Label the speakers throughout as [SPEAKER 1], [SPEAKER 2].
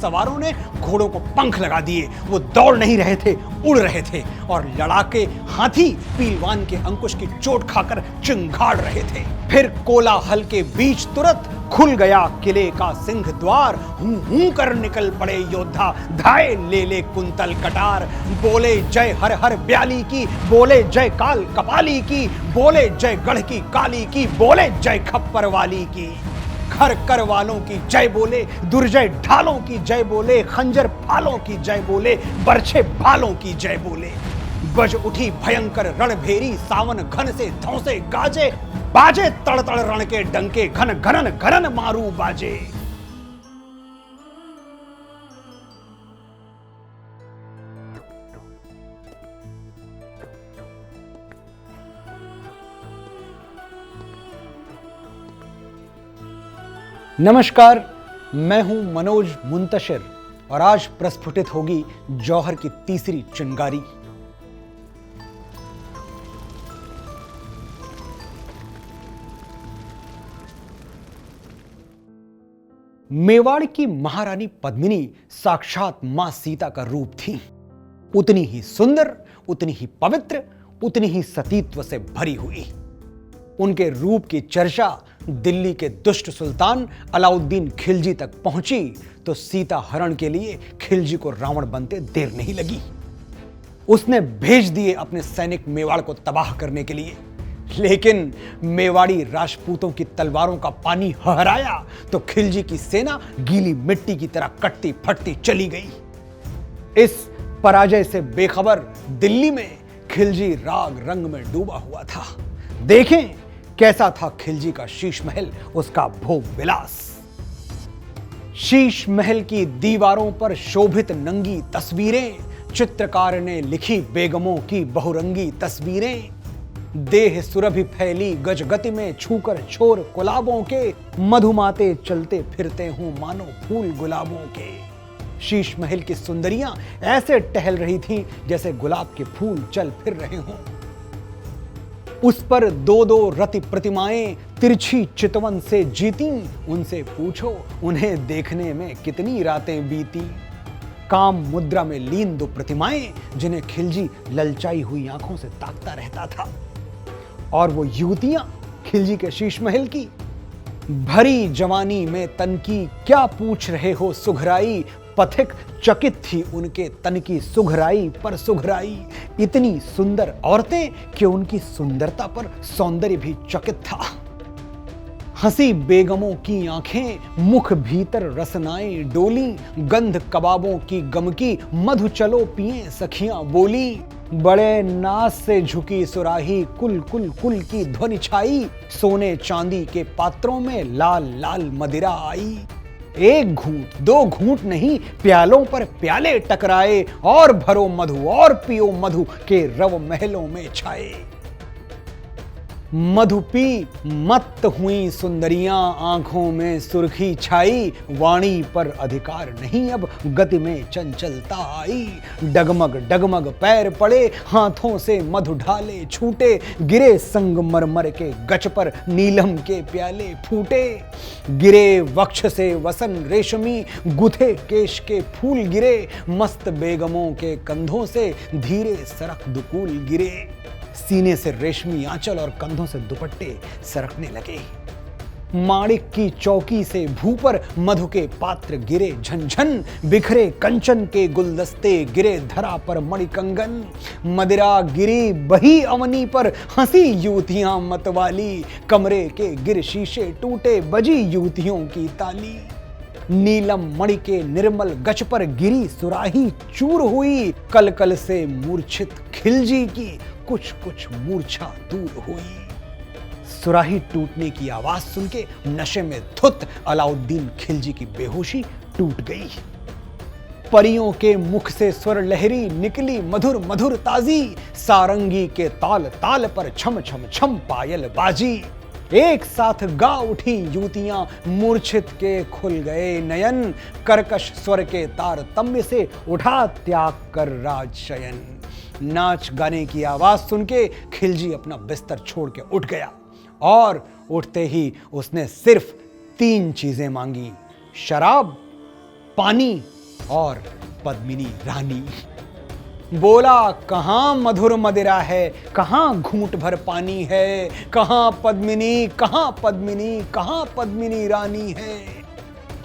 [SPEAKER 1] सवारों ने घोड़ों को पंख लगा दिए। वो दौड़ नहीं रहे थे, उड़ रहे थे, और लड़ाके हाथी पीलवान के अंकुश की चोट खाकर चिंगाड़ रहे थे। फिर कोलाहल के बीच तुरंत खुल गया किले का सिंह द्वार। हूं हूं कर निकल पड़े योद्धा, धाए ले ले कुंतल कटार। बोले जय हर हर ब्याली की, बोले जय काल कपाली की, बोले जय गढ़ की काली की, बोले जय खप्पर वाली की। खर कर वालों की जय बोले, दुर्जय ढालों की जय बोले, खंजर फालों की जय बोले, बरछे भालों की जय बोले। बज उठी भयंकर रणभेरी, सावन घन से धौंसे गाजे, बाजे तड़ तड़ रण के डंके, घन घनन घनन मारू बाजे। नमस्कार, मैं हूं मनोज मुंतशिर और आज प्रस्फुटित होगी जौहर की तीसरी चिंगारी। मेवाड़ की महारानी पद्मिनी साक्षात मां सीता का रूप थी। उतनी ही सुंदर, उतनी ही पवित्र, उतनी ही सतीत्व से भरी हुई। उनके रूप की चर्चा दिल्ली के दुष्ट सुल्तान अलाउद्दीन खिलजी तक पहुंची तो सीता हरण के लिए खिलजी को रावण बनते देर नहीं लगी। उसने भेज दिए अपने सैनिक मेवाड़ को तबाह करने के लिए, लेकिन मेवाड़ी राजपूतों की तलवारों का पानी हहराया तो खिलजी की सेना गीली मिट्टी की तरह कटती फटती चली गई। इस पराजय से बेखबर दिल्ली में खिलजी राग रंग में डूबा हुआ था। देखें कैसा था खिलजी का शीश महल, उसका भोग विलास। शीश महल की दीवारों पर शोभित नंगी तस्वीरें, चित्रकार ने लिखी बेगमों की बहुरंगी तस्वीरें। देह सुरभि फैली गजगति में, छूकर छोर गुलाबों के, मधुमाते चलते फिरते हूं मानो फूल गुलाबों के। शीश महल की सुंदरियां ऐसे टहल रही थीं जैसे गुलाब के फूल चल फिर रहे हों। उस पर दो दो रति प्रतिमाएं तिरछी चितवन से जीती। उनसे पूछो उन्हें देखने में कितनी रातें बीती। काम मुद्रा में लीन दो प्रतिमाएं जिन्हें खिलजी ललचाई हुई आंखों से ताकता रहता था। और वो युवतियां खिलजी के शीश महल की, भरी जवानी में तन की क्या पूछ रहे हो सुघराई। पथिक चकित थी उनके तन की सुघराई पर सुघराई। इतनी सुंदर औरतें कि उनकी सुंदरता पर सौंदर्य भी चकित था। हंसी बेगमों की आंखें, मुख भीतर रसनाएं डोली। गंध कबाबों की गमकी, मधु चलो पिए सखियां बोली। बड़े नाज से झुकी सुराही, कुल कुल कुल की ध्वनि छाई। सोने चांदी के पात्रों में लाल लाल मदिरा आई। एक घूंट दो घूंट नहीं, प्यालों पर प्याले टकराए। और भरो मधु और पियो मधु के रव महलों में छाए। मधु पी मत्त हुई सुंदरियां, आंखों में सुर्खी छाई। वाणी पर अधिकार नहीं अब, गति में चंचलता आई। डगमग डगमग पैर पड़े, हाथों से मधु ढाले छूटे। गिरे संगमरमर के गच पर नीलम के प्याले फूटे। गिरे वक्ष से वसन रेशमी, गुथे केश के फूल गिरे। मस्त बेगमों के कंधों से धीरे सरक दुकूल गिरे। सीने से रेशमी आंचल और कंधों से दुपट्टे सरकने लगे। माणिक की चौकी से भू पर मधु के पात्र गिरे झनझन। बिखरे कंचन के गुलदस्ते गिरे धरा पर मणिकंगन। मदिरा गिरी बही अवनी पर, हंसी युवतियां मतवाली। कमरे के गिर शीशे टूटे, बजी युवतियों की ताली। नीलम मणि के निर्मल गच पर गिरी सुराही चूर हुई। कल कल से मूर्छित खिलजी की कुछ कुछ मूर्छा दूर हुई। सुराही टूटने की आवाज सुन के नशे में धुत अलाउद्दीन खिलजी की बेहोशी टूट गई। परियों के मुख से स्वर लहरी निकली मधुर मधुर ताजी। सारंगी के ताल ताल पर छम छम छम पायल बाजी। एक साथ गा उठी युवतियां, मूर्छित के खुल गए नयन। कर्कश स्वर के तारतम्य से उठा त्याग कर राज शयन। नाच गाने की आवाज सुन के खिलजी अपना बिस्तर छोड़ के उठ गया और उठते ही उसने सिर्फ 3 चीजें मांगी, शराब, पानी और पद्मिनी रानी। बोला कहां मधुर मदिरा है, कहां घूंट भर पानी है, कहां पद्मिनी, कहां पद्मिनी, कहां पद्मिनी रानी है।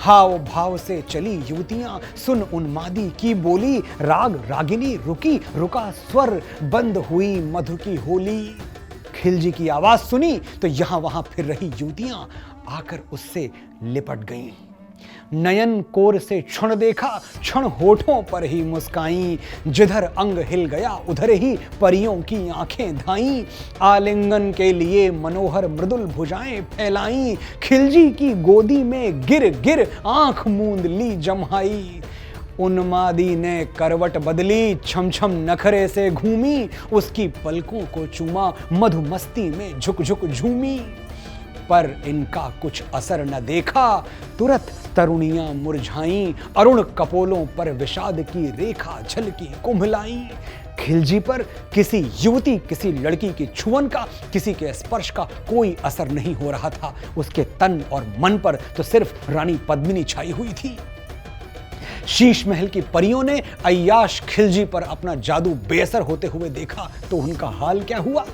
[SPEAKER 1] हाव भाव से चली युवतियां सुन उन्मादी की बोली, राग रागिनी रुकी रुका स्वर, बंद हुई मधु की होली। खिलजी की आवाज सुनी तो यहां वहां फिर रही युवतियां आकर उससे लिपट गईं। नयन कोर से क्षण देखा, क्षण होठों पर ही मुस्काई, जिधर अंग हिल गया उधर ही परियों की आंखें धाई। आलिंगन के लिए मनोहर मृदुल भुजाएं फैलाई, खिलजी की गोदी में गिर गिर आंख मूंद ली जम्हाई। उन्मादी ने करवट बदली, छम छम नखरे से घूमी, उसकी पलकों को चूमा, मधुमस्ती में झुक झुक झूमी। पर इनका कुछ असर न देखा, तुरंत तरुणियां मुरझाईं, अरुण कपोलों पर विषाद की रेखा झलकी कुंभलाई। खिलजी पर किसी युवती, किसी लड़की की छुअन का, किसी के स्पर्श का कोई असर नहीं हो रहा था। उसके तन और मन पर तो सिर्फ रानी पद्मिनी छाई हुई थी। शीश महल की परियों ने अय्याश खिलजी पर अपना जादू बेअसर होते हुए देखा तो उनका हाल क्या हुआ।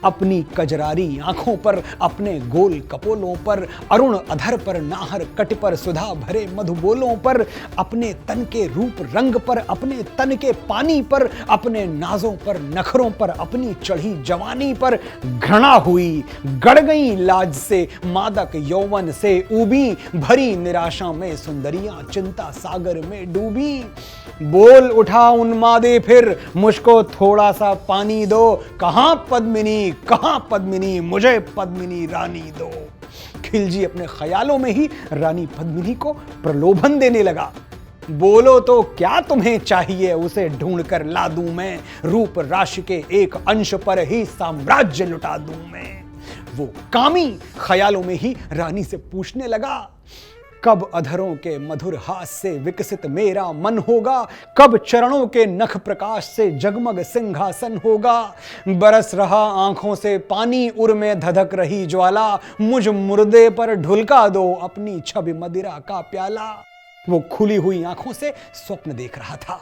[SPEAKER 1] अपनी कजरारी आंखों पर, अपने गोल कपोलों पर, अरुण अधर पर, नाहर कट पर, सुधा भरे मधुबोलों पर, अपने तन के रूप रंग पर, अपने तन के पानी पर, अपने नाजों पर, नखरों पर, अपनी चढ़ी जवानी पर घृणा हुई। गड़ गई लाज से, मादक यौवन से ऊबी, भरी निराशा में सुंदरियां चिंता सागर में डूबी। बोल उठा उन्मादे फिर, मुझको थोड़ा सा पानी दो, कहां पद्मिनी, कहां पद्मिनी, मुझे पद्मिनी रानी दो। खिलजी अपने ख्यालों में ही रानी पद्मिनी को प्रलोभन देने लगा। बोलो तो क्या तुम्हें चाहिए, उसे ढूंढ कर ला दूं मैं, रूप राशि के एक अंश पर ही साम्राज्य लुटा दूं मैं। वो कामी ख्यालों में ही रानी से पूछने लगा, कब अधरों के मधुर हाथ से विकसित मेरा मन होगा, कब चरणों के नख प्रकाश से जगमग सिंहासन होगा। बरस रहा आंखों से पानी, उर में धधक रही ज्वाला, मुझ मुर्दे पर ढुलका दो अपनी छवि मदिरा का प्याला। वो खुली हुई आंखों से स्वप्न देख रहा था।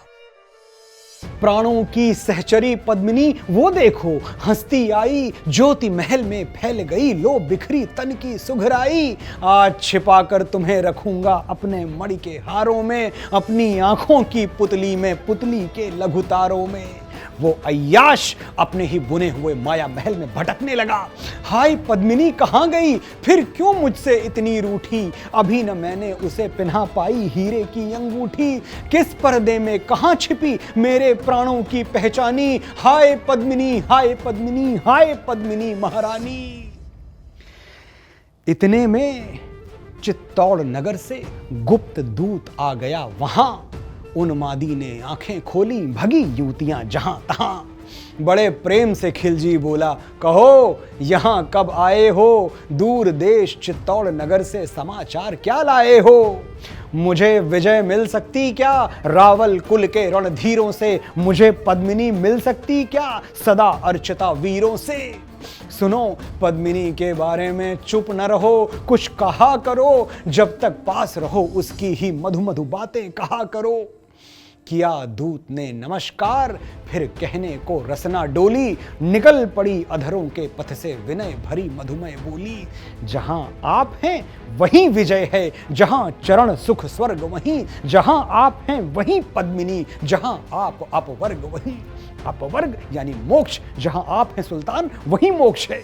[SPEAKER 1] प्राणों की सहचरी पद्मिनी वो देखो, हंसती आई, ज्योति महल में फैल गई, लो बिखरी तन की सुघराई। आज छिपा कर तुम्हें रखूंगा अपने मणि के हारों में, अपनी आंखों की पुतली में, पुतली के लघुतारों में। वो अय्याश अपने ही बुने हुए माया महल में भटकने लगा। हाय पद्मिनी कहां गई, फिर क्यों मुझसे इतनी रूठी, अभी न मैंने उसे पिन्हा पाई हीरे की अंगूठी। किस पर्दे में कहां छिपी मेरे प्राणों की पहचानी, हाय पद्मिनी, हाय पद्मिनी, हाय पद्मिनी महारानी। इतने में चित्तौड़ नगर से गुप्त दूत आ गया वहां। उन्मादी ने आंखें खोली, भगी युवतियां जहां तहां। बड़े प्रेम से खिलजी बोला, कहो यहां कब आए हो, दूर देश चित्तौड़ नगर से समाचार क्या लाए हो। मुझे विजय मिल सकती क्या रावल कुल के रणधीरों से, मुझे पद्मिनी मिल सकती क्या सदा अर्चिता वीरों से। सुनो पद्मिनी के बारे में चुप न रहो, कुछ कहा करो, जब तक पास रहो उसकी ही मधु मधु बातें कहा करो। किया दूत ने नमस्कार, फिर कहने को रसना डोली, निकल पड़ी अधरों के पथ से विनय भरी मधुमय बोली। जहां आप हैं वहीं विजय है, जहां चरण सुख स्वर्ग वहीं, जहां आप हैं वहीं पद्मिनी, जहां आप अपवर्ग वहीं। अपवर्ग यानी मोक्ष, जहां आप हैं सुल्तान वहीं मोक्ष है।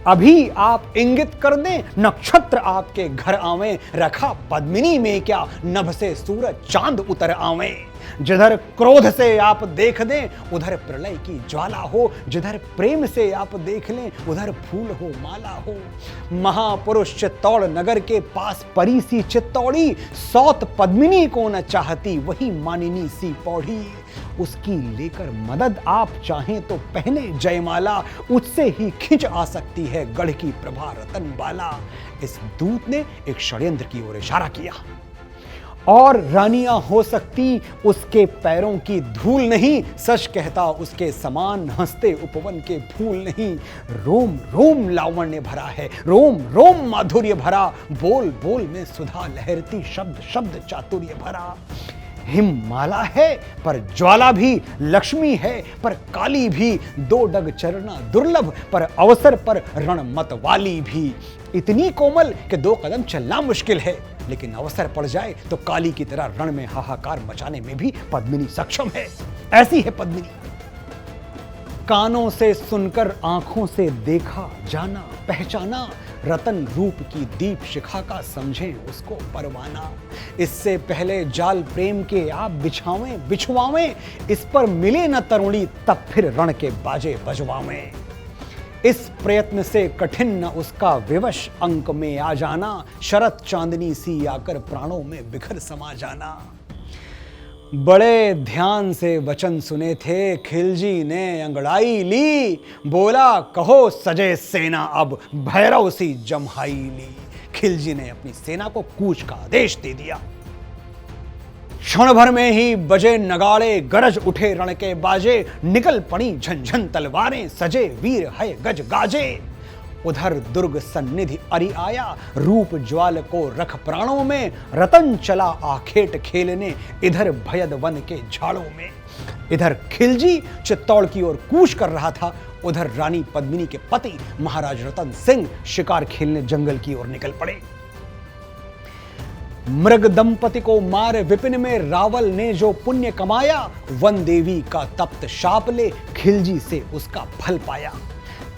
[SPEAKER 1] अभी आप इंगित कर दें, नक्षत्र आपके घर आवें, रखा पद्मिनी में क्या नभ से सूरज चांद उतर आवें। जिधर क्रोध से आप देख दें उधर प्रलय की ज्वाला हो, जिधर प्रेम से आप देख लें उधर फूल हो माला हो। महापुरुष चित्तौड़ नगर के पास परी सी चित्तौड़ी, सौत पद्मिनी को न चाहती वही मानिनी सी पौड़ी। उसकी लेकर मदद आप चाहें तो पहने जयमाला, उससे ही खिंच आ सकती है गढ़ की प्रभा रतन बाला। इस दूत ने एक षड्यंत्र की ओर इशारा किया और रानियां हो सकती उसके पैरों की धूल नहीं, सच कहता उसके समान हंसते उपवन के फूल नहीं। रोम रोम लावण्य भरा है, रोम रोम माधुर्य भरा, बोल बोल में सुधा लहरती, शब्द शब्द चातुर्य भरा। हिममाला है पर ज्वाला भी, लक्ष्मी है पर काली भी, दो डग चरना दुर्लभ पर अवसर पर रण मत वाली भी। इतनी कोमल कि 2 कदम चलना मुश्किल है, लेकिन अवसर पड़ जाए तो काली की तरह रण में हाहाकार मचाने में भी पद्मिनी सक्षम है। ऐसी है पद्मिनी। कानों से सुनकर आंखों से देखा जाना पहचाना, रतन रूप की दीप शिखा का समझें उसको परवाना। इससे पहले जाल प्रेम के आप बिछावें बिछवावें, इस पर मिले न तरुणी तब फिर रण के बाजे बजवावें। इस प्रयत्न से कठिन न उसका विवश अंक में आ जाना, शरत चांदनी सी आकर प्राणों में बिखर समा जाना। बड़े ध्यान से वचन सुने थे, खिलजी ने अंगड़ाई ली, बोला कहो सजे सेना अब भैरव सी जम्हाई ली। खिलजी ने अपनी सेना को कूच का आदेश दे दिया। क्षण भर में ही बजे नगाड़े, गरज उठे रण के बाजे, निकल पड़ी झंझन तलवारें, सजे वीर है गज गाजे। उधर दुर्ग सन्निधि अरि आया, रूप ज्वाल को रख प्राणों में, रतन चला आखेट खेलने, इधर भयद वन के झाड़ों में। इधर खिलजी चित्तौड़ की ओर कूच कर रहा था, उधर रानी पद्मिनी के पति महाराज रतन सिंह शिकार खेलने जंगल की ओर निकल पड़े। मृग दंपति को मार विपिन में रावल ने जो पुण्य कमाया, वन देवी का तप्त शाप ले खिलजी से उसका फल पाया।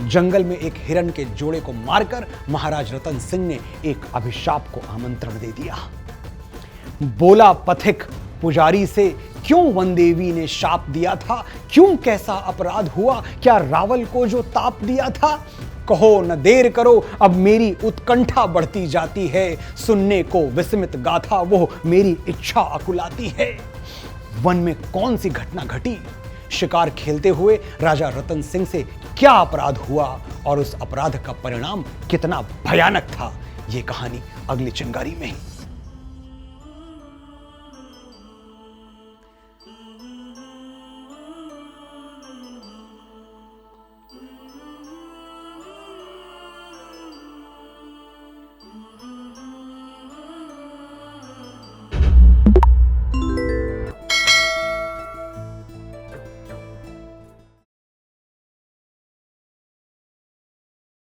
[SPEAKER 1] जंगल में एक हिरण के जोड़े को मारकर महाराज रतन सिंह ने एक अभिशाप को आमंत्रण दे दिया। बोला पथिक पुजारी से, क्यों वन देवी ने शाप दिया था, क्यों कैसा अपराध हुआ, क्या रावल को जो ताप दिया था? कहो न देर करो, अब मेरी उत्कंठा बढ़ती जाती है, सुनने को विस्मित गाथा वो मेरी इच्छा अकुलाती है। वन में कौन सी घटना घटी, शिकार खेलते हुए राजा रतन सिंह से क्या अपराध हुआ और उस अपराध का परिणाम कितना भयानक था, ये कहानी अगली चिंगारी में ही।